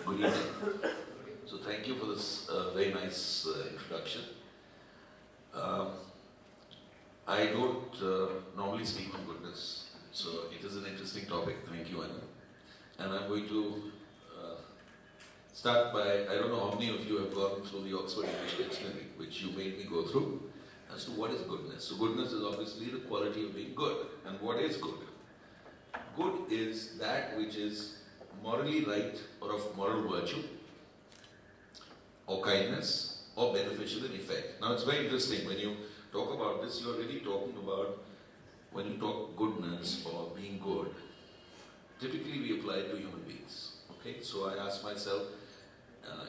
Good evening. So thank you for this very nice introduction. I don't normally speak on goodness, so it is an interesting topic. Thank you, Anna. And I'm going to start by, I don't know how many of you have gone through the Oxford English Dictionary, which you made me go through, as to what is goodness. So goodness is obviously the quality of being good. And what is good? Good is that which is morally right or of moral virtue, or kindness, or beneficial in effect. Now it's very interesting when you talk about this, you're really talking about, when you talk goodness or being good, typically we apply it to human beings. Okay, so I ask myself,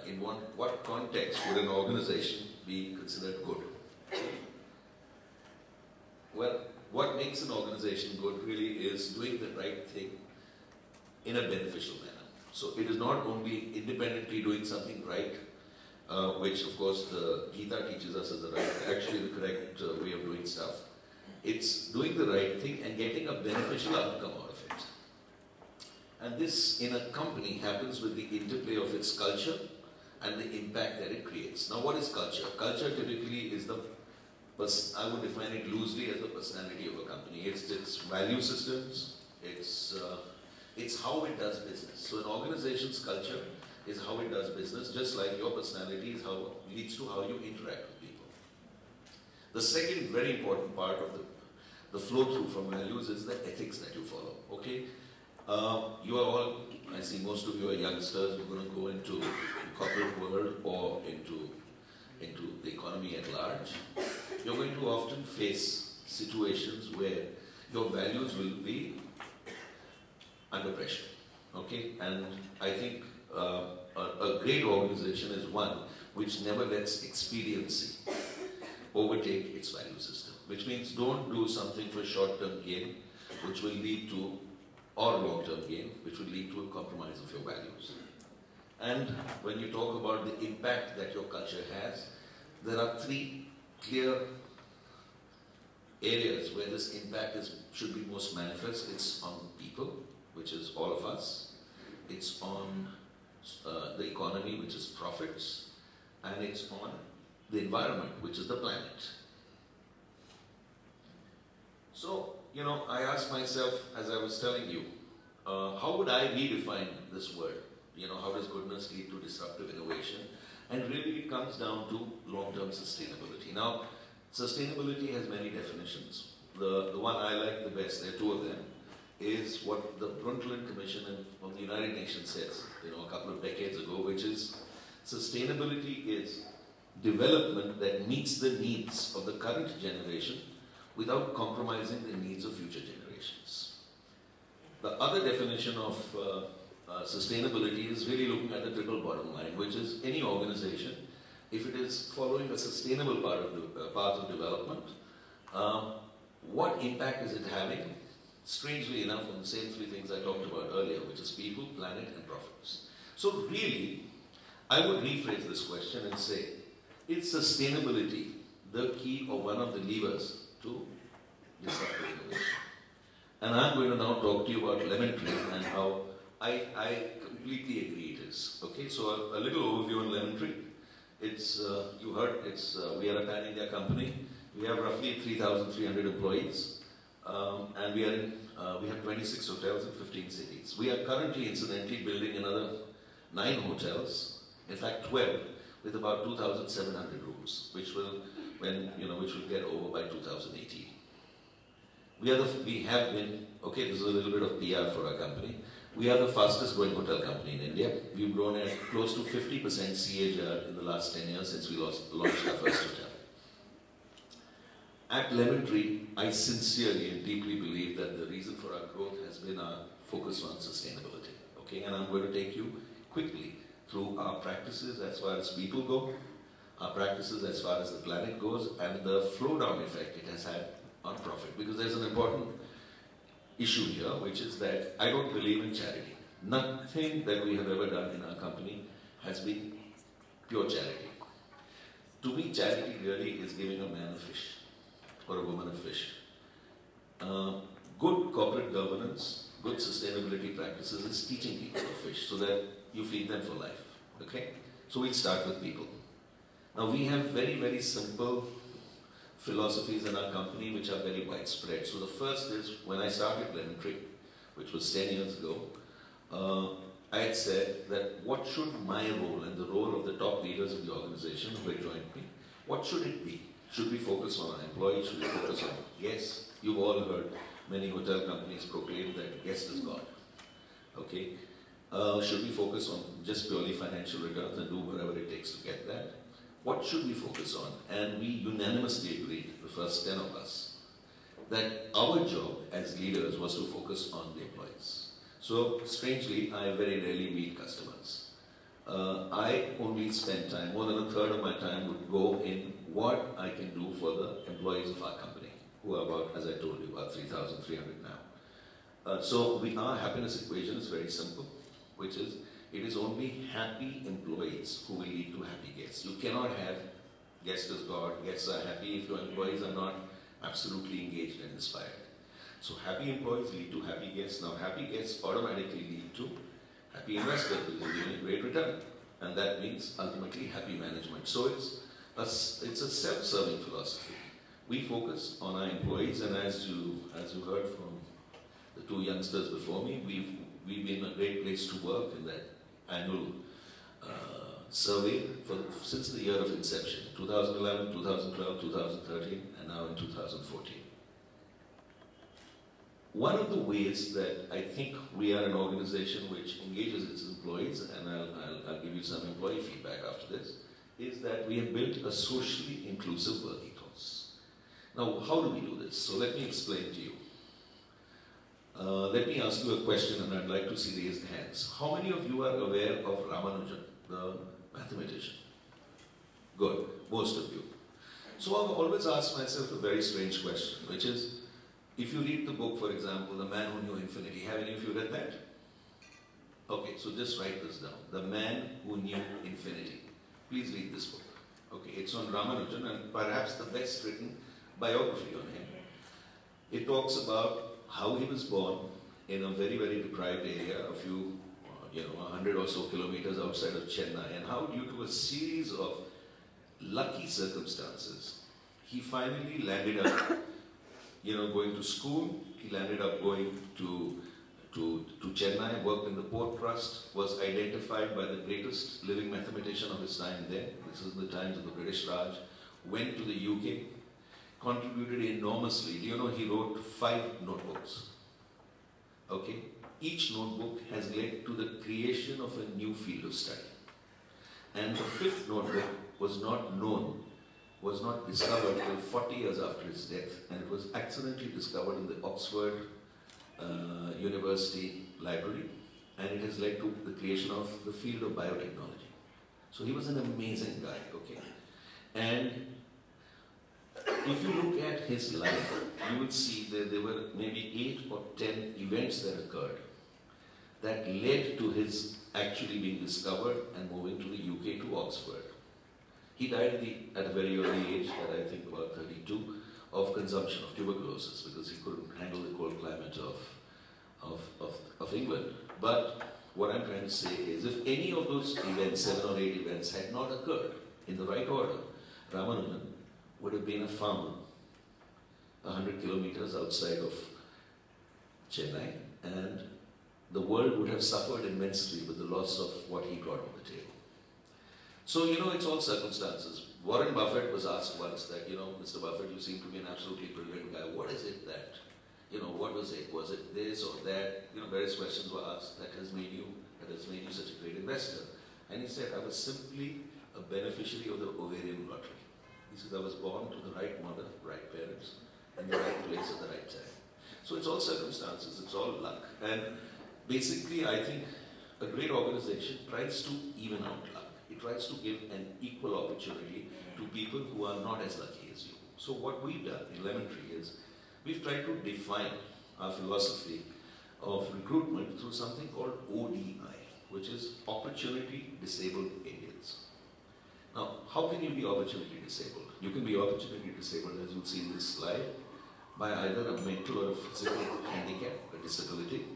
in what context would an organization be considered good? Well, what makes an organization good really is doing the right thing in a beneficial manner. So it is not only independently doing something right, which of course the Gita teaches us is actually the correct way of doing stuff. It's doing the right thing and getting a beneficial outcome out of it. And this in a company happens with the interplay of its culture and the impact that it creates. Now what is culture? Culture typically is I would define it loosely as the personality of a company. It's its value systems, it's how it does business. So an organization's culture is how it does business, just like your personality is how leads to how you interact with people. The second very important part of the flow through from values is the ethics that you follow. Okay, you are all, I see most of you are youngsters who are going to go into the corporate world or into the economy at large. You're going to often face situations where your values will be under pressure. Okay, and I think a great organization is one which never lets expediency overtake its value system, which means don't do something for short-term gain, which will lead to, or long-term gain, which will lead to a compromise of your values. And when you talk about the impact that your culture has, there are three clear areas where this impact should be most manifest. It's on people, which is all of us. It's on the economy, which is profits. And it's on the environment, which is the planet. So, you know, I asked myself, as I was telling you, how would I redefine this word? You know, how does goodness lead to disruptive innovation? And really it comes down to long-term sustainability. Now, sustainability has many definitions. The one I like the best, there are two of them, is what the Brundtland Commission of the United Nations says, you know, a couple of decades ago, which is sustainability is development that meets the needs of the current generation without compromising the needs of future generations. The other definition of sustainability is really looking at the triple bottom line, which is any organization, if it is following a sustainable path of development, what impact is it having? Strangely enough, on the same three things I talked about earlier, which is people, planet, and profits. So really, I would rephrase this question and say, is sustainability the key or one of the levers to disruptive innovation? And I'm going to now talk to you about lemon tree and how I completely agree it is. Okay, so a little overview on lemon tree. It's, you heard, we are a pan-India company. We have roughly 3,300 employees. And we have 26 hotels in 15 cities. We are currently, incidentally, building another 9 hotels, in fact 12, with about 2,700 rooms, which will get over by 2018. We have been, okay, this is a little bit of PR for our company. We are the fastest growing hotel company in India. We've grown at close to 50% CAGR in the last 10 years since we launched our first hotel. At Lemon Tree, I sincerely and deeply believe that the reason for our growth has been our focus on sustainability. Okay, and I'm going to take you quickly through our practices as far as people go, our practices as far as the planet goes, and the flow-down effect it has had on profit. Because there's an important issue here, which is that I don't believe in charity. Nothing that we have ever done in our company has been pure charity. To me, charity really is giving a man a fish or a woman a fish. Good corporate governance good sustainability practices is teaching people to fish so that you feed them for life. Okay? So we'll start with people. Now we have very, very simple philosophies in our company which are very widespread. So the first is, when I started Lemon Tree, which was 10 years ago, I had said that what should my role and the role of the top leaders of the organization who had joined me, what should it be? Should we focus on our employees? Should we focus on guests? You've all heard many hotel companies proclaim that guest is God. Okay? Should we focus on just purely financial returns and do whatever it takes to get that? What should we focus on? And we unanimously agreed, the first 10 of us, that our job as leaders was to focus on the employees. So, strangely, I very rarely meet customers. I only spend time, more than a third of my time would go in what I can do for the employees of our company, who are about, as I told you, about 3,300 now. So our happiness equation is very simple, which is, it is only happy employees who will lead to happy guests. You cannot have guests as God, guests are happy if your employees are not absolutely engaged and inspired. So happy employees lead to happy guests. Now happy guests automatically lead to happy investors, which is giving a great return. And that means ultimately happy management. So it's a self-serving philosophy. We focus on our employees, and as you heard from the two youngsters before me, we've been a great place to work in that annual survey since the year of inception, 2011, 2012, 2013, and now in 2014. One of the ways that I think we are an organization which engages its employees, and I'll give you some employee feedback after this, is that we have built a socially inclusive work ethos. Now, how do we do this? So let me explain to you. Let me ask you a question, and I'd like to see raised hands. How many of you are aware of Ramanujan, the mathematician? Good, most of you. So I've always asked myself a very strange question, which is, if you read the book, for example, The Man Who Knew Infinity, have any of you read that? Okay, so just write this down. The Man Who Knew Infinity. Please read this book. Okay, it's on Ramanujan, and perhaps the best written biography on him. It talks about how he was born in a very, very deprived area, a few, 100 or so kilometers outside of Chennai, and how due to a series of lucky circumstances, he finally landed up, going to school. He landed up going to Chennai, worked in the Port Trust, was identified by the greatest living mathematician of his time there. This is in the times of the British Raj. Went to the UK, contributed enormously. Do you know he wrote 5 notebooks? Okay? Each notebook has led to the creation of a new field of study. And the 5th notebook was not known, was not discovered till 40 years after his death, and it was accidentally discovered in the Oxford University Library, and it has led to the creation of the field of biotechnology. So he was an amazing guy, okay? And if you look at his life, you will see that there were maybe 8 or 10 events that occurred that led to his actually being discovered and moving to the UK to Oxford. He died at a very early age, at I think about 32, of consumption of tuberculosis because he couldn't handle the cold climate of England. But what I'm trying to say is, if any of those events, 7 or 8 events, had not occurred in the right order, Ramanujan would have been a farmer 100 kilometers outside of Chennai, and the world would have suffered immensely with the loss of what he brought on the table. So, it's all circumstances. Warren Buffett was asked once that, Mr. Buffett, you seem to be an absolutely brilliant guy. What is it that, what was it? Was it this or that? Various questions were asked that has made you such a great investor. And he said, I was simply a beneficiary of the ovarian lottery. He said, I was born to the right mother, right parents, in the right place at the right time. So it's all circumstances, it's all luck. And basically, I think a great organization tries to even out luck. It tries to give an equal opportunity to people who are not as lucky as you. So what we've done in Lemon Tree is, we've tried to define our philosophy of recruitment through something called ODI, which is Opportunity Disabled Indians. Now, how can you be opportunity disabled? You can be opportunity disabled, as you'll see in this slide, by either a mental or a physical handicap, a disability,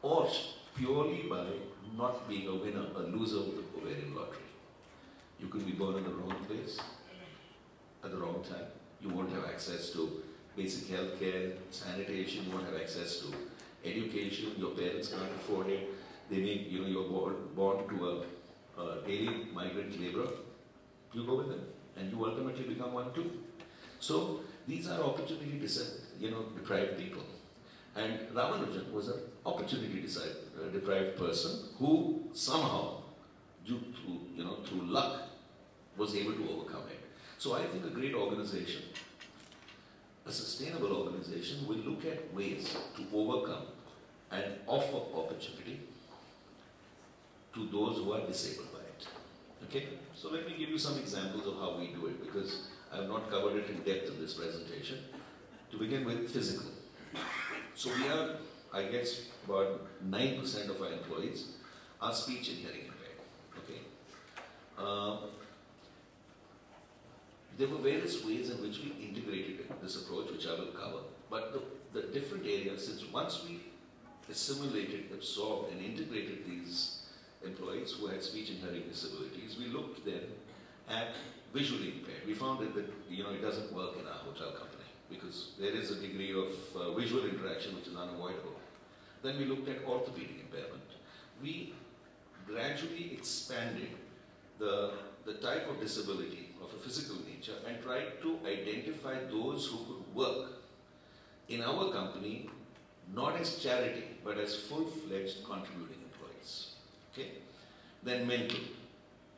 or purely by not being a winner, a loser of the ovarian lottery. You could be born in the wrong place at the wrong time. You won't have access to basic health care, sanitation, you won't have access to education, your parents can't afford it. They make, you're born to a daily migrant laborer. You go with them and you ultimately become one too. So these are opportunity deprived people. And Ramanujan was an opportunity deprived person who somehow, through luck, was able to overcome it. So I think a great organization, a sustainable organization, will look at ways to overcome and offer opportunity to those who are disabled by it. Okay? So let me give you some examples of how we do it, because I have not covered it in depth in this presentation. To begin with, physical. So we are, I guess, about 9% of our employees are speech and hearing impaired. Okay? There were various ways in which we integrated this approach, which I will cover. But the different areas, since once we assimilated, absorbed, and integrated these employees who had speech and hearing disabilities, we looked then at visually impaired. We found that it doesn't work in our hotel company because there is a degree of visual interaction which is unavoidable. Then we looked at orthopedic impairment. We gradually expanded the type of disability of a physical nature and tried to identify those who could work in our company not as charity but as full-fledged contributing employees. Okay? Then mental.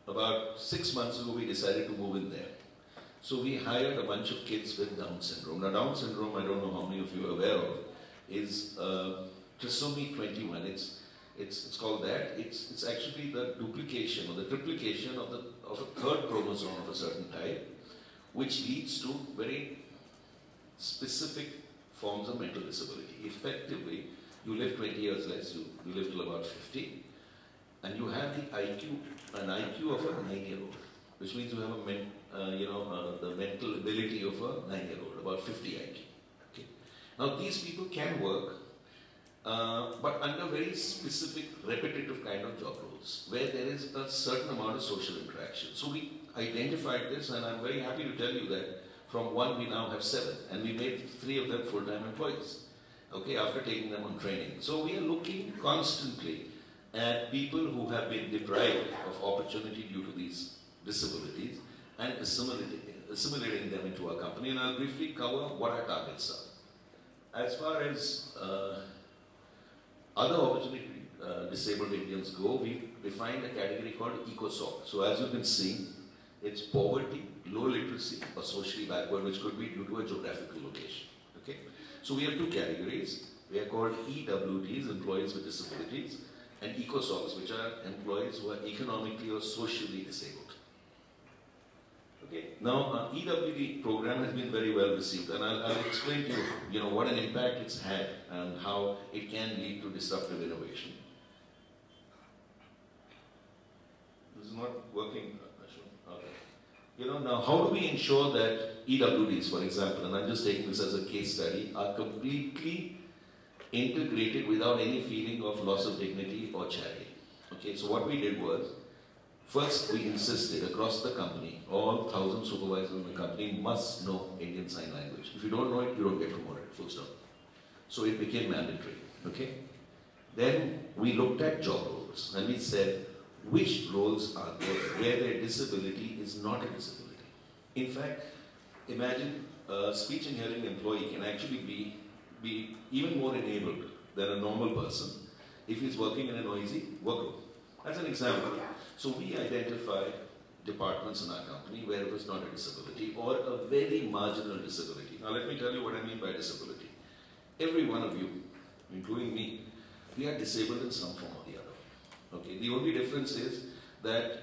About 6 months ago we decided to move in there. So we hired a bunch of kids with Down syndrome. Now Down syndrome, I don't know how many of you are aware of, is trisomy 21. It's called that. It's actually the duplication or the triplication of a third chromosome of a certain type, which leads to very specific forms of mental disability. Effectively, you live 20 years less, you live till about 50, and you have an IQ of a 9-year-old, which means you have the mental ability of a 9-year-old, about 50 IQ. Okay? Now these people can work, but under very specific, repetitive kind of job roles, where there is a certain amount of social interaction. So we identified this, and I'm very happy to tell you that from 1 we now have 7, and we made 3 of them full-time employees, okay, after taking them on training. So we are looking constantly at people who have been deprived of opportunity due to these disabilities and assimilating them into our company, and I'll briefly cover what our targets are. As far as other opportunity disabled Indians go, we defined a category called ECOSOC. So as you can see, it's poverty, low literacy, or socially backward, which could be due to a geographical location. Okay? So we have 2 categories. They are called EWDs, employees with disabilities, and ECOSOCs, which are employees who are economically or socially disabled. Okay. Now, EWD program has been very well received, and I'll explain to you, what an impact it's had and how it can lead to disruptive innovation. This is not working, Ashwin. Okay. Now how do we ensure that EWDs, for example, and I'm just taking this as a case study, are completely integrated without any feeling of loss of dignity or charity? Okay, so what we did was, first, we insisted across the company, all 1,000 supervisors in the company must know Indian Sign Language. If you don't know it, you don't get promoted, full stop. So it became mandatory, okay? Then we looked at job roles, and we said, which roles are there where their disability is not a disability? In fact, imagine a speech and hearing employee can actually be even more enabled than a normal person if he's working in a noisy workroom. As an example, so we identified departments in our company where it was not a disability or a very marginal disability. Now let me tell you what I mean by disability. Every one of you, including me, we are disabled in some form or the other. Okay? The only difference is that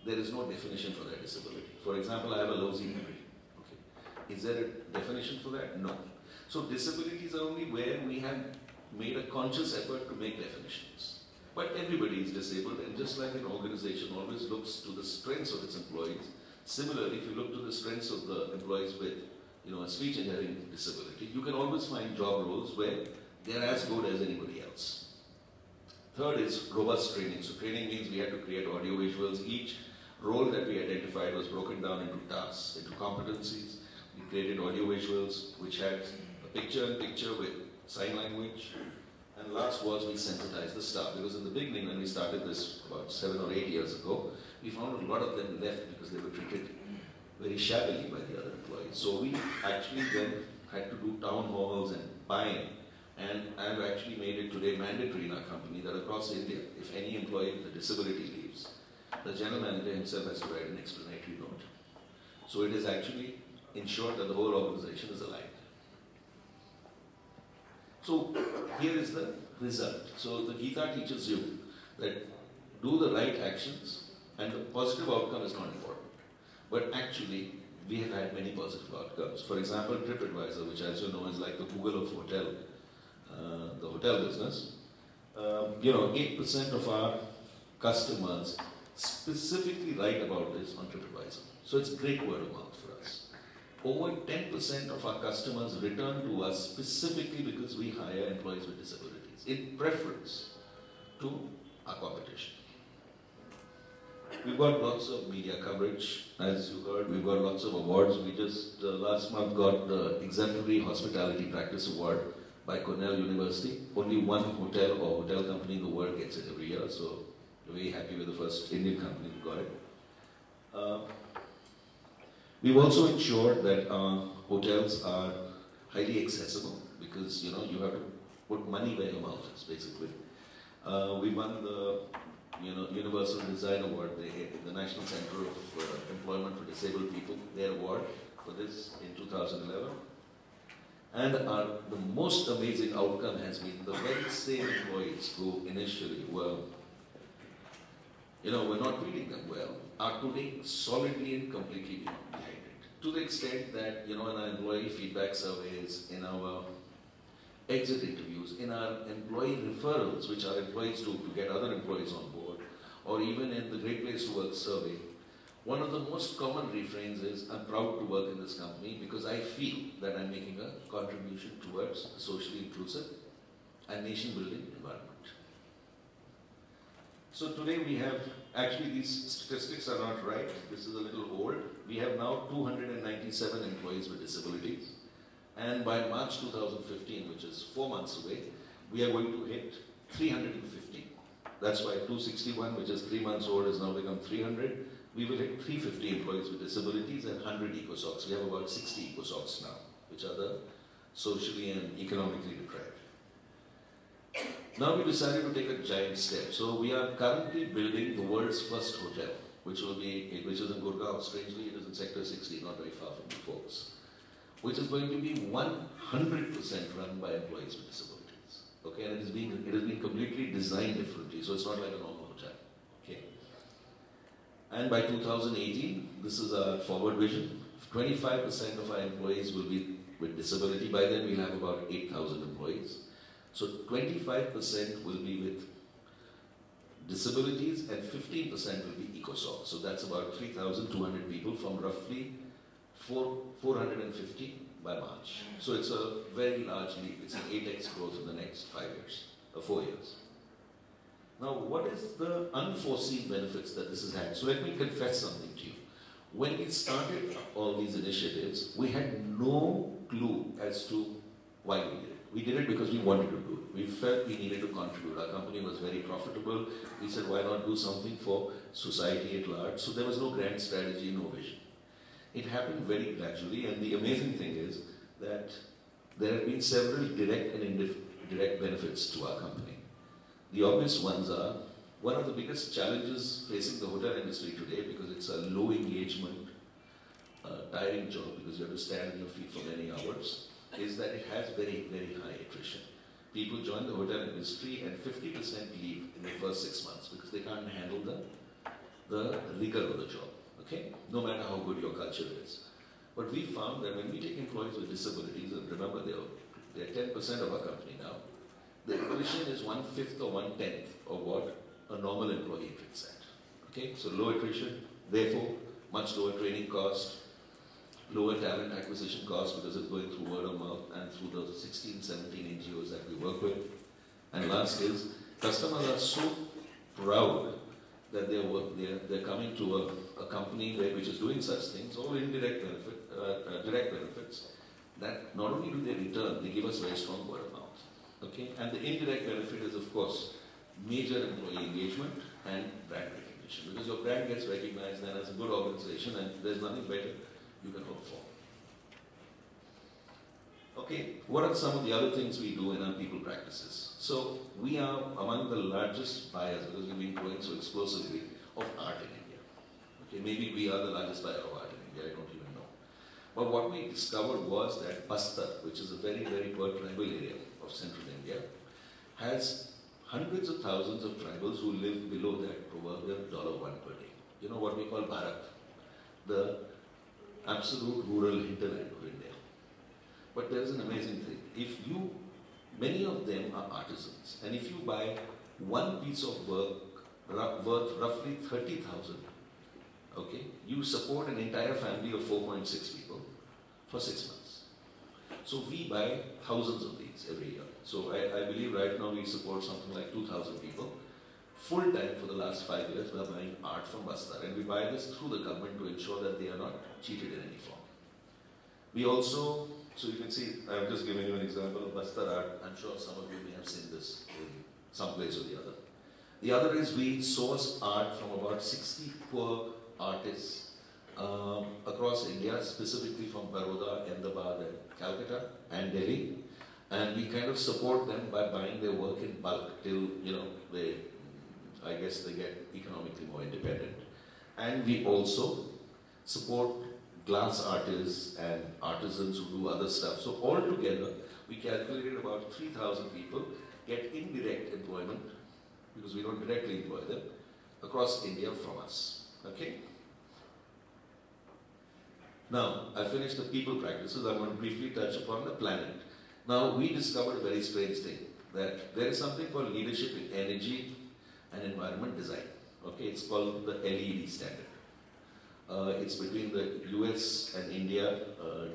there is no definition for that disability. For example, I have a low Z memory. Okay? Is there a definition for that? No. So disabilities are only where we have made a conscious effort to make definitions. But everybody is disabled, and just like an organization always looks to the strengths of its employees, similarly, if you look to the strengths of the employees with a speech and hearing disability, you can always find job roles where they're as good as anybody else. Third is robust training. So training means we had to create audio visuals. Each role that we identified was broken down into tasks, into competencies. We created audio visuals which had a picture-in-picture with sign language. And last was we sensitized the staff, because in the beginning when we started this about 7 or 8 years ago, we found a lot of them left because they were treated very shabbily by the other employees. So we actually then had to do town halls and buy-in. And I've actually made it today mandatory in our company that across India, if any employee with a disability leaves, the general manager himself has to write an explanatory note. So it is actually ensured that the whole organization is aligned. So here is the result. So the Gita teaches you that do the right actions and the positive outcome is not important. But actually, we have had many positive outcomes. For example, TripAdvisor, which as you know is like the Google of the hotel business. 8% of our customers specifically write about this on TripAdvisor. So it's great word of mouth for us. Over 10% of our customers return to us specifically because we hire employees with disabilities, in preference to our competition. We've got lots of media coverage, as you heard. We've got lots of awards. We just last month got the Exemplary Hospitality Practice Award by Cornell University. Only one hotel or hotel company in the world gets it every year, so we're very happy with the first Indian company who got it. We've also ensured that our hotels are highly accessible, because you have to put money where your mouth is, basically. We won the Universal Design Award, the National Center of Employment for Disabled People, their award for this in 2011. And the most amazing outcome has been the very same employees who initially were not treating them well, are today solidly and completely behind it. To the extent that, in our employee feedback surveys, in our exit interviews, in our employee referrals, which our employees do to get other employees on board, or even in the Great Place to Work survey, one of the most common refrains is, I'm proud to work in this company because I feel that I'm making a contribution towards a socially inclusive and nation-building environment. So today we have, actually these statistics are not right, this is a little old. We have now 297 employees with disabilities. And by March 2015, which is 4 months away, we are going to hit 350. That's why 261, which is 3 months old, has now become 300. We will hit 350 employees with disabilities and 100 eco-SOCs. We have about 60 eco-SOCs now, which are the socially and economically deprived. Now we decided to take a giant step. So we are currently building the world's first hotel, which is in Gurgaon. Strangely, it is in Sector 60, not very far from you folks, which is going to be 100% run by employees with disabilities. Okay, and it has been completely designed differently, so it's not like a normal hotel. Okay. And by 2018, this is our forward vision. 25% of our employees will be with disability. By then, we'll have about 8,000 employees. So 25% will be with disabilities and 15% will be eco-SOC. So that's about 3,200 people from roughly 450 by March. So it's a very large leap. It's an 8x growth in the next 5 years, or 4 years. Now, what is the unforeseen benefits that this has had? So let me confess something to you. When we started all these initiatives, we had no clue as to why we did it. We did it because we wanted to do it. We felt we needed to contribute. Our company was very profitable. We said, why not do something for society at large? So there was no grand strategy, no vision. It happened very gradually, and the amazing thing is that there have been several direct and indirect benefits to our company. The obvious ones are, one of the biggest challenges facing the hotel industry today, because it's a low engagement, tiring job, because you have to stand on your feet for many hours, is that it has very, very high attrition. People join the hotel industry and 50% leave in the first 6 months because they can't handle the rigor of the job, okay? No matter how good your culture is. But we found that when we take employees with disabilities, and remember they're 10% of our company now, the attrition is 1/5 or 1/10 of what a normal employee gets at, okay? So low attrition, therefore much lower training cost, lower talent acquisition costs because it's going through word of mouth and through the 16, 17 NGOs that we work with. And last is, Customers are so proud that they're coming to a company which is doing such things, all indirect direct benefits, that not only do they return, they give us very strong word of mouth. Okay? And the indirect benefit is, of course, major employee engagement and brand recognition. Because your brand gets recognized then as a good organization, and there's nothing better you can hope for. Okay, what are some of the other things we do in our people practices? So, we are among the largest buyers, because we've been growing so explosively, of art in India. Okay, maybe we are the largest buyer of art in India, I don't even know. But what we discovered was that Bastar, which is a very, very poor tribal area of central India, has hundreds of thousands of tribals who live below that proverbial $1 per day. You know what we call Bharat, the absolute rural hinterland of India. But there is an amazing thing. Many of them are artisans, and if you buy one piece of work worth roughly 30,000, okay, you support an entire family of 4.6 people for 6 months. So we buy thousands of these every year. So I believe right now we support something like 2,000 people. Full time for the last 5 years we are buying art from Bastar, and we buy this through the government to ensure that they are not cheated in any form. We also, so you can see, I'm just giving you an example of Bastar art. I'm sure some of you may have seen this in some place or the other. The other is we source art from about 60 poor artists across India, specifically from Baroda, Ahmedabad, and Calcutta, and Delhi. And we kind of support them by buying their work in bulk till, I guess they get economically more independent. And we also support glass artists and artisans who do other stuff. So all together, we calculated about 3,000 people get indirect employment, because we don't directly employ them, across India from us. Okay? Now, I finished the people practices. I'm going to briefly touch upon the planet. Now, we discovered a very strange thing, that there is something called leadership in energy and environment design. Okay, it's called the LED standard. It's between the US and India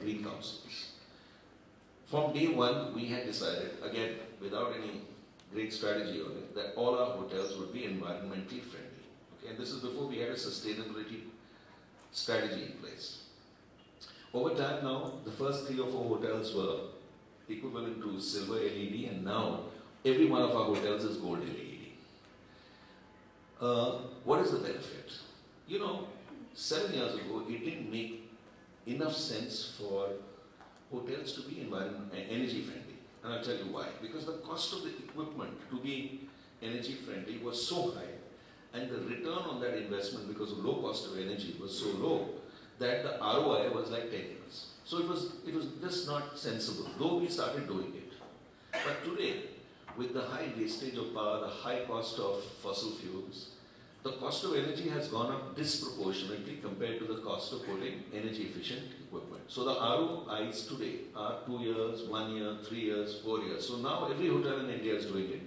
Green Councils. From day one, we had decided, again, without any great strategy on it, that all our hotels would be environmentally friendly. Okay, and this is before we had a sustainability strategy in place. Over time now, the first 3 or 4 hotels were equivalent to silver LED, and now every one of our hotels is gold LED. What is the benefit? 7 years ago, it didn't make enough sense for hotels to be energy friendly. And I'll tell you why. Because the cost of the equipment to be energy friendly was so high, and the return on that investment, because of low cost of energy, was so low, that the ROI was like 10 years. So it was just not sensible, though we started doing it. But today, with the high wastage of power, the high cost of fossil fuels, the cost of energy has gone up disproportionately compared to the cost of putting energy efficient equipment. So the ROIs today are 2 years, 1 year, 3 years, 4 years. So now every hotel in India is doing it.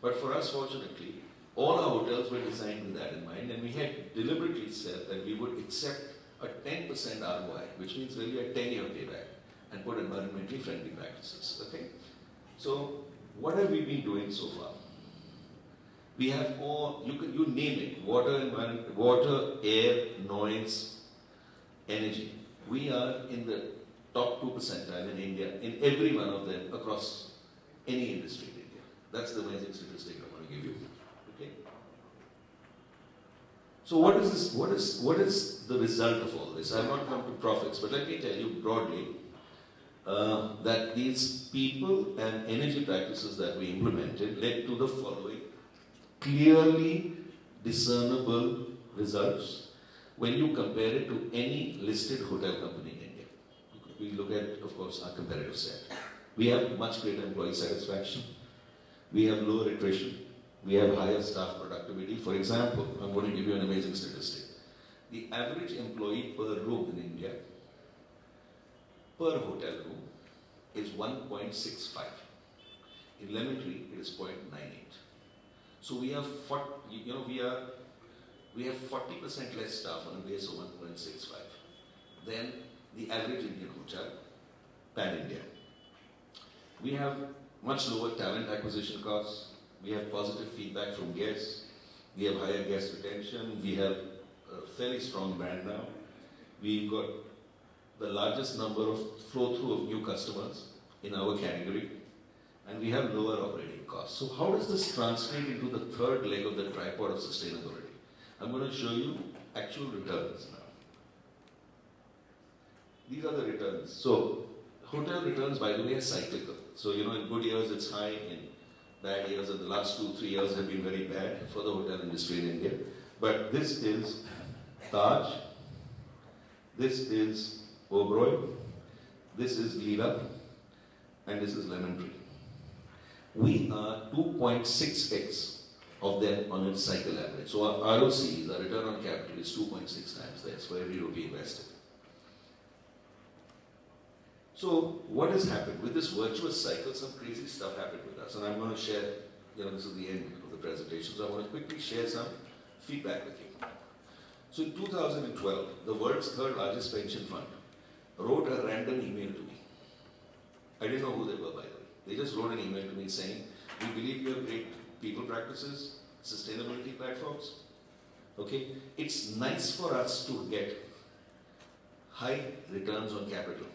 But for us, fortunately, all our hotels were designed with that in mind, and we had deliberately said that we would accept a 10% ROI, which means really a 10-year payback, and put environmentally friendly practices. Okay? So what have we been doing so far? We have all, you name it, water, air, noise, energy. We are in the top 2 percentile in India, in every one of them, across any industry in India. That's the amazing statistic I want to give you. Okay? So what is this? What is the result of all this? I have not come to profits, but let me tell you broadly that these people and energy practices that we implemented led to the following clearly discernible results when you compare it to any listed hotel company in India. We look at, of course, our competitive set. We have much greater employee satisfaction. We have lower attrition. We have higher staff productivity. For example, I'm going to give you an amazing statistic. The average employee per room in India, per hotel room, is 1.65. In Lemon Tree, it is 0.98. So we have 40% less staff on a base of 1.65 than the average Indian hotel, pan-India. We have much lower talent acquisition costs. We have positive feedback from guests. We have higher guest retention. We have a fairly strong brand now. We've got the largest number of flow-through of new customers in our category. And we have lower operating costs. So how does this translate into the third leg of the tripod of sustainability? I'm going to show you actual returns now. These are the returns. So hotel returns, by the way, are cyclical. So, you know, in good years it's high, in bad years, and the last 2-3 years have been very bad for the hotel industry in India. But this is Taj, this is Oberoi, this is Leela, and this is Lemon Tree. We are 2.6x of them on its cycle average. So our ROC, the return on capital, is 2.6 times that for every rupee invested. So what has happened? With this virtuous cycle, some crazy stuff happened with us. And I'm going to share, you know, this is the end of the presentation, so I want to quickly share some feedback with you. So in 2012, the world's third largest pension fund wrote a random email to me. I didn't know who they were, by the way. They just wrote an email to me saying, we believe you have great people practices, sustainability platforms. Okay? It's nice for us to get high returns on capital,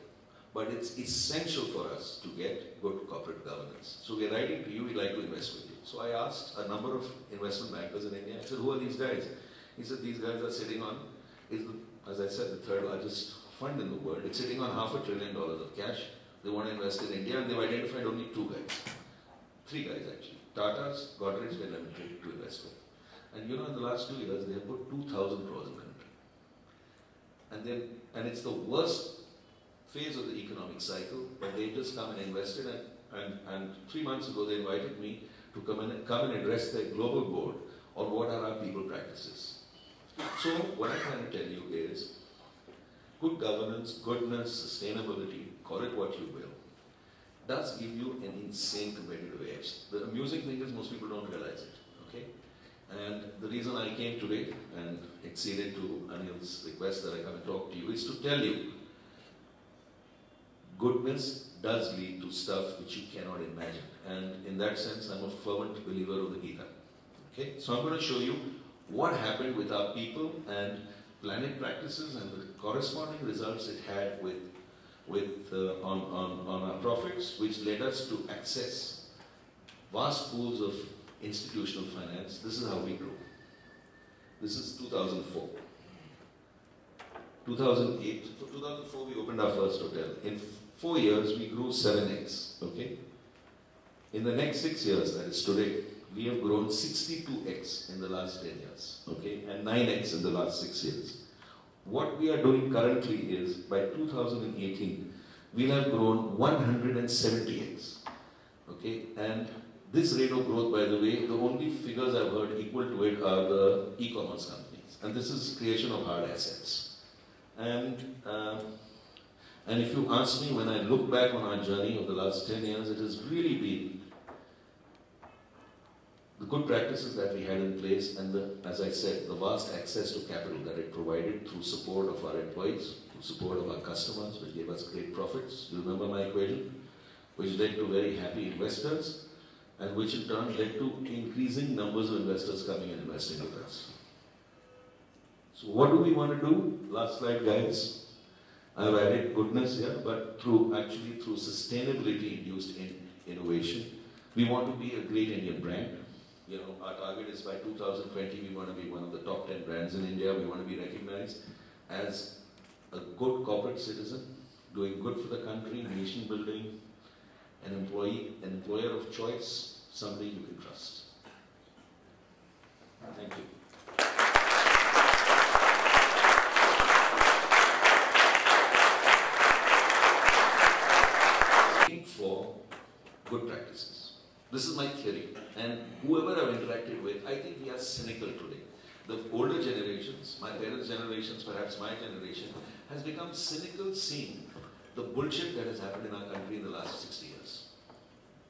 but it's essential for us to get good corporate governance. So we're writing to you, we'd like to invest with you. So I asked a number of investment bankers in India, I said, who are these guys? He said, these guys are sitting on, as I said, the third largest fund in the world. It's sitting on $500 billion of cash. They want to invest in India, and they've identified only 2 guys. 3 guys actually. Tata's, Godrej, and Lemon Tree to invest with. And you know, in the last 2 years, they have put 2,000 crores in Lemon Tree. And it's the worst phase of the economic cycle, but they just come and invested, and 3 months ago they invited me to come and address their global board on what are our people practices. So what I'm trying to tell you is, good governance, goodness, sustainability, call it what you will, does give you an insane competitive edge. The amusing thing is most people don't realize it, okay? And the reason I came today and acceded to Anil's request that I come and talk to you is to tell you, goodness does lead to stuff which you cannot imagine. And in that sense, I'm a fervent believer of the Gita. Okay? So I'm going to show you what happened with our people and planet practices and the corresponding results it had on our profits, which led us to access vast pools of institutional finance. This is how we grew. This is 2004. 2008, for 2004 we opened our first hotel. In 4 years we grew 7x, okay? In the next 6 years, that is today, we have grown 62x in the last 10 years, okay? And 9x in the last 6 years. What we are doing currently is, by 2018, we'll have grown 170x, okay? And this rate of growth, by the way, the only figures I've heard equal to it are the e-commerce companies. And this is creation of hard assets. And if you ask me, when I look back on our journey of the last 10 years, it has really been the good practices that we had in place and, as I said, the vast access to capital that it provided through support of our employees, through support of our customers, which gave us great profits. You remember my equation? Which led to very happy investors, and which in turn led to increasing numbers of investors coming and investing with us. So what do we want to do? Last slide, guys. I've added goodness here, but through sustainability-induced innovation. We want to be a great Indian brand. You know, our target is by 2020, we want to be one of the top 10 brands in India. We want to be recognized as a good corporate citizen, doing good for the country, nation building, an employer of choice, somebody you can trust. Thank you. For good practices. This is my theory, and whoever I've interacted with, I think we are cynical today. The older generations, my parents' generations, perhaps my generation, has become cynical seeing the bullshit that has happened in our country in the last 60 years.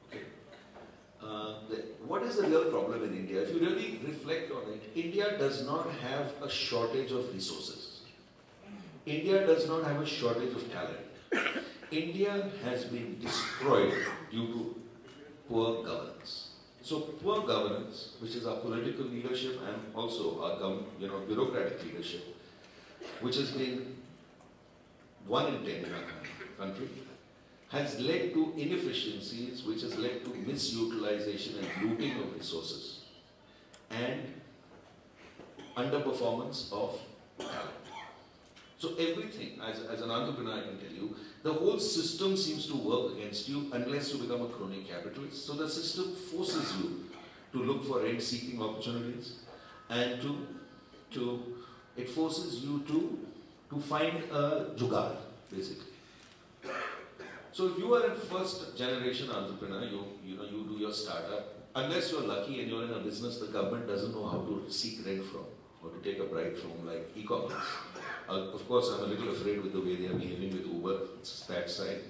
Okay. What is the real problem in India? If you really reflect on it, India does not have a shortage of resources. India does not have a shortage of talent. India has been destroyed due to poor governance. So poor governance, which is our political leadership and also our bureaucratic leadership, which has been 1 in 10 in our country, has led to inefficiencies, which has led to misutilization and looting of resources and underperformance of talent. So everything, as an entrepreneur I can tell you, the whole system seems to work against you unless you become a crony capitalist. So the system forces you to look for rent-seeking opportunities and it forces you to find a jugaad, basically. So if you are a first generation entrepreneur, you do your startup, unless you're lucky and you're in a business the government doesn't know how to seek rent from or to take a bribe from, like e-commerce. Of course, I'm a little afraid with the way they are behaving with Uber, it's that side.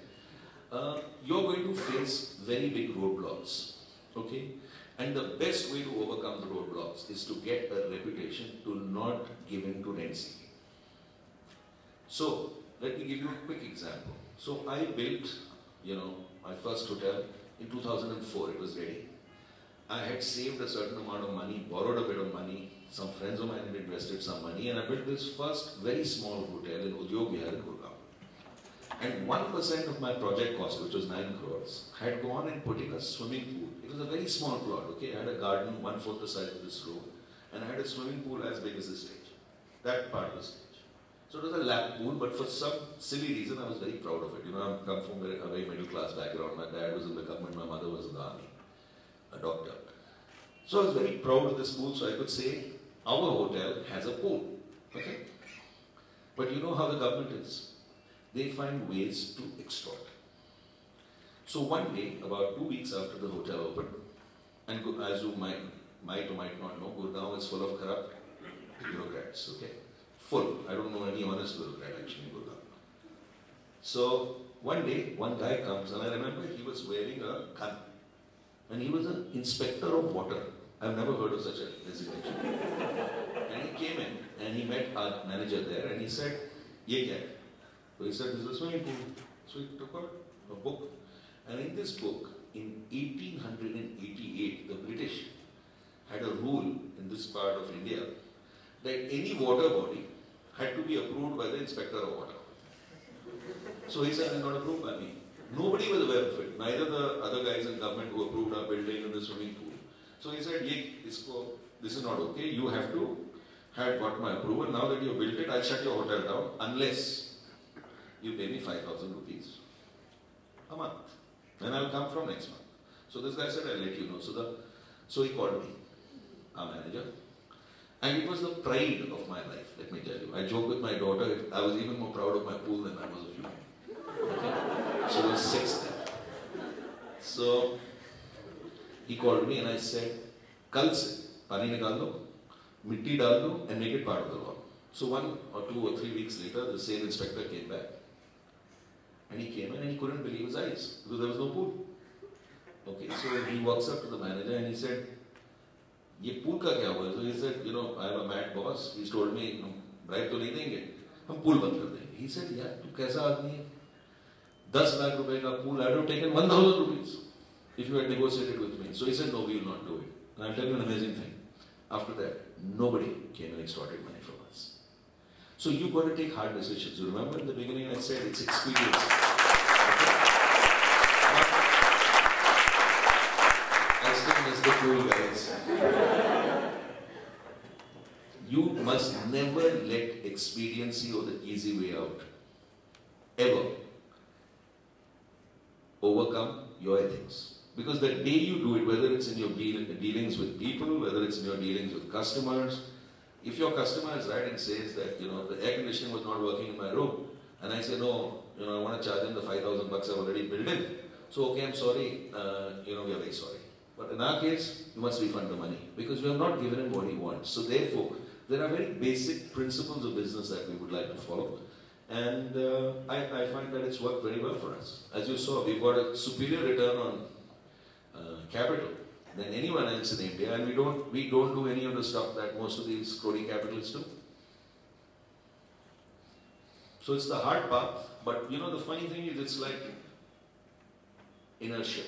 You're going to face very big roadblocks, okay? And the best way to overcome the roadblocks is to get a reputation to not give in to rent seeking. So, let me give you a quick example. So, I built, my first hotel in 2004, it was ready. I had saved a certain amount of money, borrowed a bit of money, some friends of mine had invested some money, and I built this first very small hotel in Udyog Vihar in Gurgaon. And 1% of my project cost, which was 9 crores, had gone in putting a swimming pool. It was a very small plot, okay? I had a garden 1/4 the size of this room, and I had a swimming pool as big as this stage. That part of the stage. So it was a lap pool, but for some silly reason, I was very proud of it. I come from a very middle class background. My dad was in the government, my mother was in the army, a doctor. So I was very proud of this pool, so I could say, our hotel has a pool, okay? But you know how the government is. They find ways to extort. So one day, about 2 weeks after the hotel opened, and as you might or might not know, Gurgaon is full of corrupt bureaucrats, okay? Full. I don't know any honest bureaucrat actually in Gurgaon. So one day, one guy comes, and I remember he was wearing a gun. And he was an inspector of water. I've never heard of such a designation. And he came in, and he met our manager there, and he said, "Ye kya hai?" So he said, "This is a swimming pool." So he took out a book. And in this book, in 1888, the British had a rule in this part of India that any water body had to be approved by the inspector of water. So he said, "It's not approved by me." Nobody was aware of it, neither the other guys in government who approved our building and the swimming pool. So he said, "This is not okay, you have to have got my approval. Now that you have built it, I'll shut your hotel down unless you pay me 5,000 rupees a month. Then I'll come from next month." So this guy said, "I'll let you know." So he called me, our manager. And it was the pride of my life, let me tell you. I joke with my daughter, I was even more proud of my pool than I was of you. Okay? She was 6 then. So he called me and I said, "Kal se pani nikal do, mitti dal do and make it part of the law." So 1 or 2 or 3 weeks later, the same inspector came back. And he came in and he couldn't believe his eyes because there was no pool. Okay, so he walks up to the manager and he said, "Ye pool ka kya hua?" So he said, "I am a mad boss. He's told me, bribe to nahi denge, hum pool band kar denge." He said, "Yaar, tu kaisa aadmi hai? 10 lakh rupees ka pool, I would have taken 1,000 rupees if you had negotiated with me." So he said, "No, we will not do it." And I'll tell you an amazing thing. After that, nobody came and extorted money from us. So you've got to take hard decisions. You remember in the beginning I said it's experience. I still miss the cool guys. You must never let expediency or the easy way out ever overcome your ethics. Because the day you do it, whether it's in your dealings with people, whether it's in your dealings with customers, if your customer is right and says that, the air conditioning was not working in my room, and I say, "No, I want to charge him the 5,000 bucks I've already built in." So, "Okay, I'm sorry, we are very sorry." But in our case, you must refund the money because you have not given him what he wants. So therefore, there are very basic principles of business that we would like to follow. And I find that it's worked very well for us. As you saw, we've got a superior return on capital than anyone else in India, and we don't do any of the stuff that most of these crony capitalists do. So it's the hard path, but the funny thing is it's like inertia.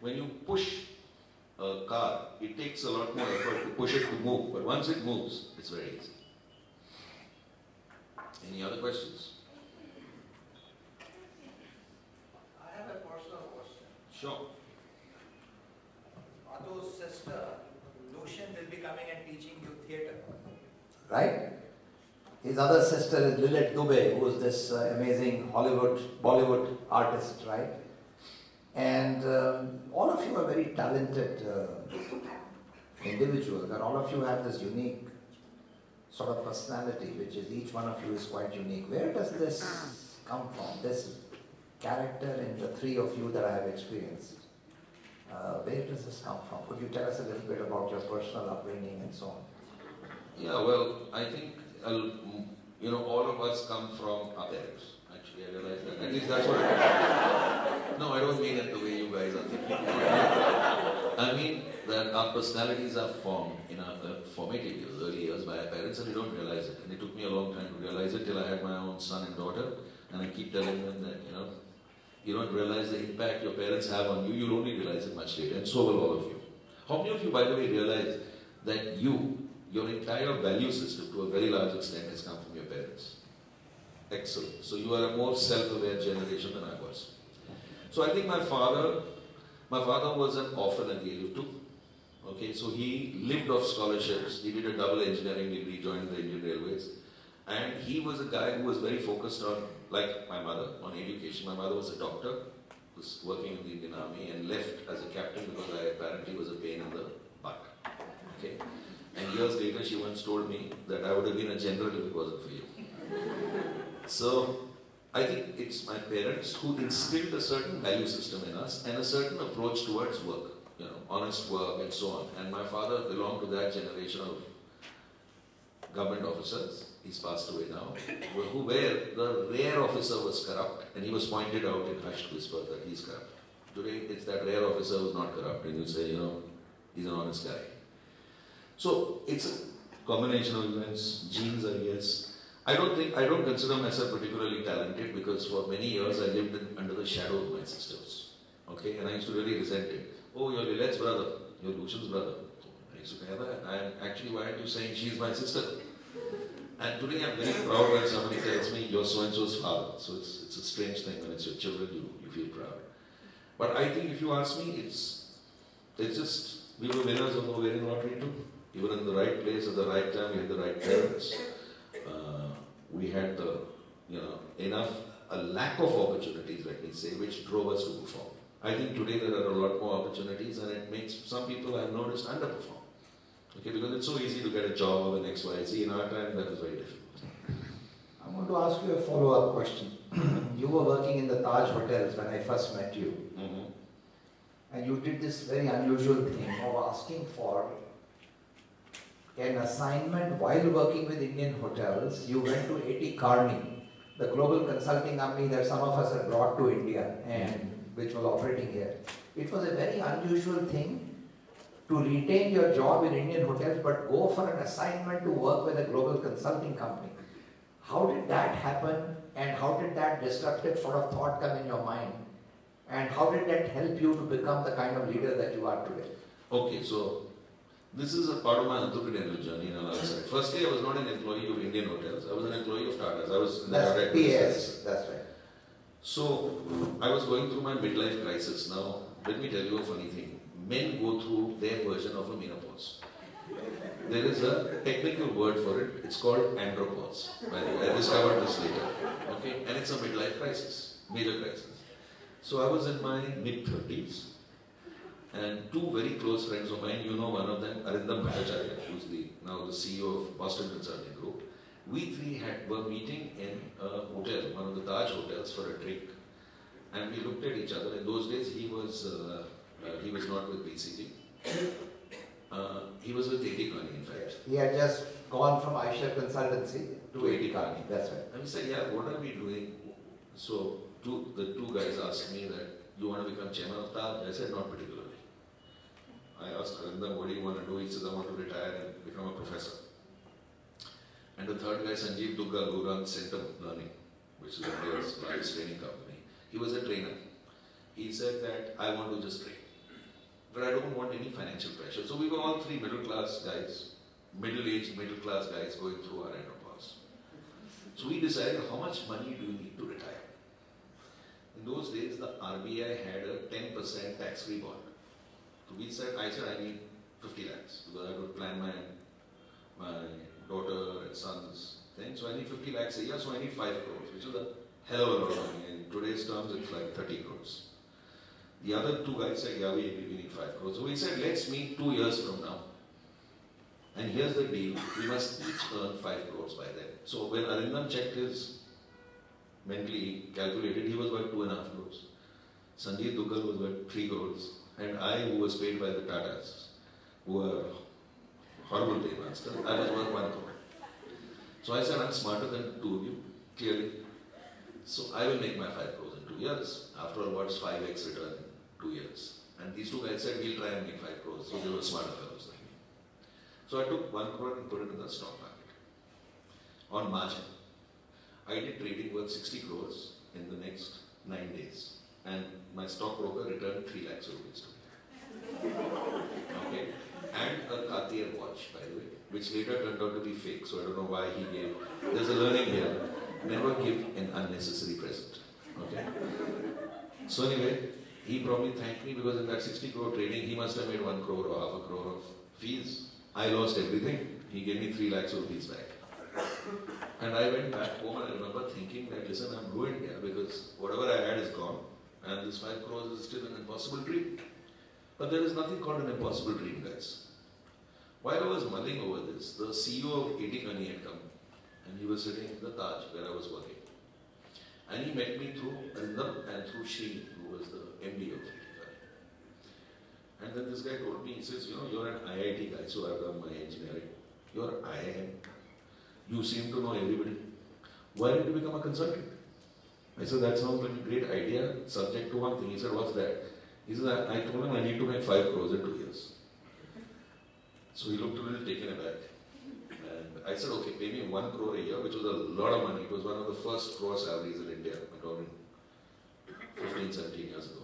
When you push a car, it takes a lot more effort to push it to move, but once it moves, it's very easy. Any other questions? I have a personal question. Sure. Patu's sister, Lucian, will be coming and teaching you theatre. Right? His other sister is Lilith Dubey, who is this amazing Bollywood artist, right? And all of you are very talented individuals, and all of you have this unique sort of personality, which is each one of you is quite unique. Where does this come from? This character in the three of you that I have experienced. Where does this come from? Could you tell us a little bit about your personal upbringing and so on? Yeah, well, I think, all of us come from our parents. Actually, I realize that. At least that's what No, I don't mean it the way you guys are thinking. I mean that our personalities are formed in our formative years, early years by our parents, and we don't realize it. And it took me a long time to realize it till I had my own son and daughter, and I keep telling them that, you don't realize the impact your parents have on you, you'll only realize it much later, and so will all of you. How many of you, by the way, realize that your entire value system, to a very large extent, has come from your parents? Excellent. So you are a more self-aware generation than I was. So I think my father was an orphan at the age of 2. Okay, so he lived off scholarships. He did a double engineering degree, joined the Indian Railways. And he was a guy who was very focused on, like my mother, on education. My mother was a doctor, was working in the Indian Army and left as a captain because I apparently was a pain in the butt. Okay. And years later she once told me that I would have been a general if it wasn't for you. So I think it's my parents who instilled a certain value system in us and a certain approach towards work, honest work and so on. And my father belonged to that generation of government officers, he's passed away now, where the rare officer was corrupt and he was pointed out in hushed whispers that he's corrupt. Today it's that rare officer who's not corrupt and you say, he's an honest guy. So it's a combination of events, genes I guess. I don't consider myself particularly talented because for many years I lived under the shadow of my sisters. Okay, and I used to really resent it. Oh, you're Lilith's brother, you're Lucian's brother. I used to say that. Why aren't you saying she's my sister? And today I'm very proud when somebody tells me you're so-and-so's father. So it's a strange thing when it's your children, you feel proud. But I think if you ask me, it's just, we were winners of the Ovarian lottery too. We were in the right place at the right time, we had the right parents. We had a lack of opportunities, let me say, which drove us to perform. I think today there are a lot more opportunities and it makes some people I've noticed underperform. Okay, because it's so easy to get a job of an XYZ. In our time, that was very difficult. I want to ask you a follow-up question. You were working in the Taj hotels when I first met you. Mm-hmm. And you did this very unusual thing of asking for an assignment while working with Indian hotels. You went to A.T. Kearney, the global consulting company that some of us had brought to India and which was operating here. It was a very unusual thing to retain your job in Indian hotels but go for an assignment to work with a global consulting company. How did that happen and how did that disruptive sort of thought come in your mind? And how did that help you to become the kind of leader that you are today? Okay, so this is a part of my entrepreneurial journey in another side. Firstly, I was not an employee of Indian hotels. I was an employee of Tata's. I was in the Tata PS, that's right. So, I was going through my midlife crisis. Now, let me tell you a funny thing. Men go through their version of a menopause. There is a technical word for it. It's called andropause. By the way, I discovered this later. Okay, and it's a midlife crisis, major crisis. So I was in my mid-30s, and two very close friends of mine. You know one of them, Arindam Bhattacharya, who's now the CEO of Boston Consulting Group. We three were meeting in a hotel, one of the Taj hotels, for a drink, and we looked at each other. In those days, he was not with BCG. He was with A.T. Kearney, in fact. He had just gone from Aisha Consultancy to A.T. Kearney, that's right. And we said, yeah, what are we doing? So the two guys asked me that, you want to become chairman of Taj? I said, not particularly. I asked Arindam, what do you want to do? He says, I want to retire and become a professor. And the third guy, Sanjeev Duggal, who runs Center of Learning, which is India's largest training company, he was a trainer. He said that, I want to just train. but I don't want any financial pressure. So we were all three middle-class guys, middle-aged, middle-class guys going through our enterprise. So we decided how much money do we need to retire. In those days, the RBI had a 10% tax-free bond. So I said I need 50 lakhs because I would plan my daughter and son's thing. So I need 50 lakhs a year, so I need 5 crores, which is a hell of a lot of money. In today's terms, it's like 30 crores. The other two guys said, yeah, we need 5 crores. So we said, let's meet 2 years from now. And here's the deal, we must each earn 5 crores by then. So when Arindam checked his, mentally calculated, he was worth 2.5 crores. Sandeep Duggal was worth 3 crores. And I, who was paid by the Tatas, who were horrible paymasters, I was worth 1 crore. So I said, I'm smarter than two of you, clearly. So I will make my 5 crores in 2 years. After all, what's 5x return in 2 years? And these two guys said, we'll try and make 5 crores. So they were smarter fellows like me. So I took 1 crore and put it in the stock market. On margin. I did trading worth 60 crores in the next 9 days. And my stockbroker returned 3 lakhs rupees to me. Okay? And a Cartier watch, by the way, which later turned out to be fake. So I don't know why he gave. There's a learning here. Never give an unnecessary present. Okay? So anyway, he probably thanked me because in that 60 crore trading, he must have made 1 crore or half a crore of fees. I lost everything. He gave me 3 lakhs rupees back. And I went back home and I remember thinking that, listen, I'm ruined here because whatever I had is gone and this 5 crores is still an impossible dream. But there is nothing called an impossible dream, guys. While I was mulling over this, the CEO of A Kearney had come and he was sitting in the Taj where I was working. And he met me through Arindam and through Srini, who was the MD of A Kearney. And then this guy told me, he says, you know, you're an IIT guy, so I've done my engineering. You're IIM. You seem to know everybody. Why did you become a consultant? I said, that sounds like a great idea, subject to one thing. He said, what's that? He said, I told him I need to make 5 crores in 2 years. So he looked a little taken aback. And I said, okay, pay me 1 crore a year, which was a lot of money. It was one of the first crore salaries in India, around 15, 17 years ago.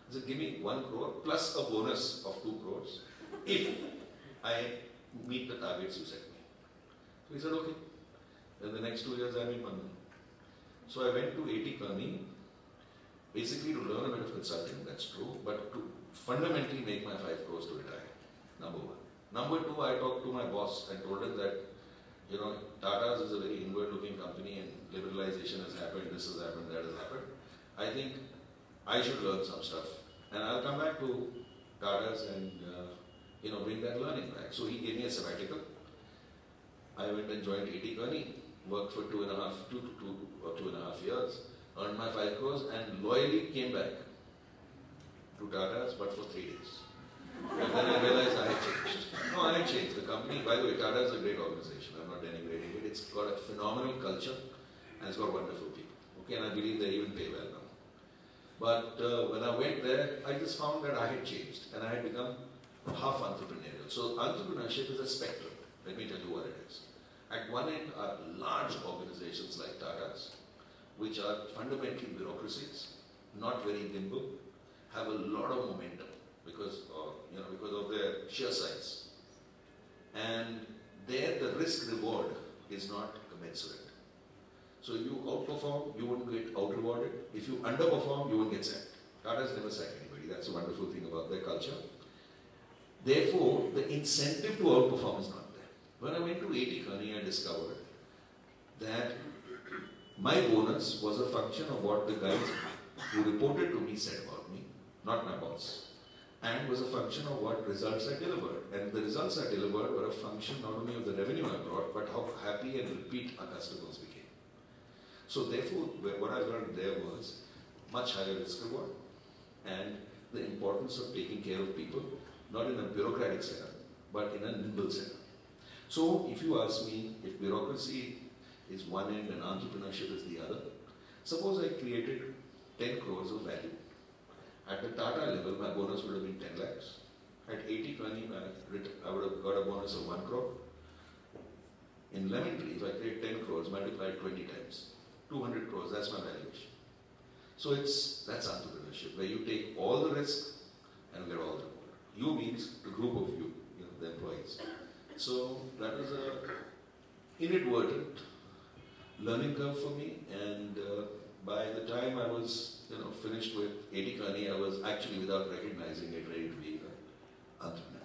I said, give me 1 crore plus a bonus of 2 crores if I meet the targets you set me. So he said, okay. Then the next 2 years I made money. So I went to A Kearney, basically to learn a bit of consulting, that's true, but to fundamentally make my 5 crores to retire, number one. Number two, I talked to my boss and told him that, you know, Tata's is a very inward-looking company and liberalization has happened, this has happened, that has happened. I think I should learn some stuff. And I'll come back to Tata's and, you know, bring that learning back. So he gave me a sabbatical. I went and joined A Kearney, worked for 2.5 years, earned my 5 crores and loyally came back to Tata's, but for 3 days. And then I realized I had changed. No, I had changed. The company, by the way, Tata is a great organization. I'm not denigrating it. It's got a phenomenal culture and it's got wonderful people. Okay, and I believe they even pay well now. But when I went there, I just found that I had changed and I had become half entrepreneurial. So entrepreneurship is a spectrum. Let me tell you what it is. At one end are large organizations like Tata's, which are fundamentally bureaucracies, not very nimble, have a lot of momentum because of their sheer size. And there the risk reward is not commensurate. So if you outperform, you won't get out-rewarded. If you underperform, you won't get sacked. Tata's never sacked anybody. That's a wonderful thing about their culture. Therefore, the incentive to outperform is not there. When I went to A Kearney, I discovered that my bonus was a function of what the guys who reported to me said about me, not my boss, and was a function of what results I delivered. And the results I delivered were a function not only of the revenue I brought, but how happy and repeat our customers became. So therefore, what I learned there was much higher risk reward and the importance of taking care of people, not in a bureaucratic setup, but in a nimble setup. So if you ask me if bureaucracy is one end and entrepreneurship is the other, suppose I created 10 crores of value. At the Tata level, my bonus would have been 10 lakhs. At A Kearney, I would have got a bonus of 1 crore. In Lemon Tree, if I create 10 crores, multiplied 20 times, 200 crores, that's my valuation. So that's entrepreneurship, where you take all the risk and get all the reward. group of you, the employees. So that was a inadvertent learning curve for me, and by the time I was finished with A.T. Kearney, I was actually, without recognizing it, ready to be an entrepreneur.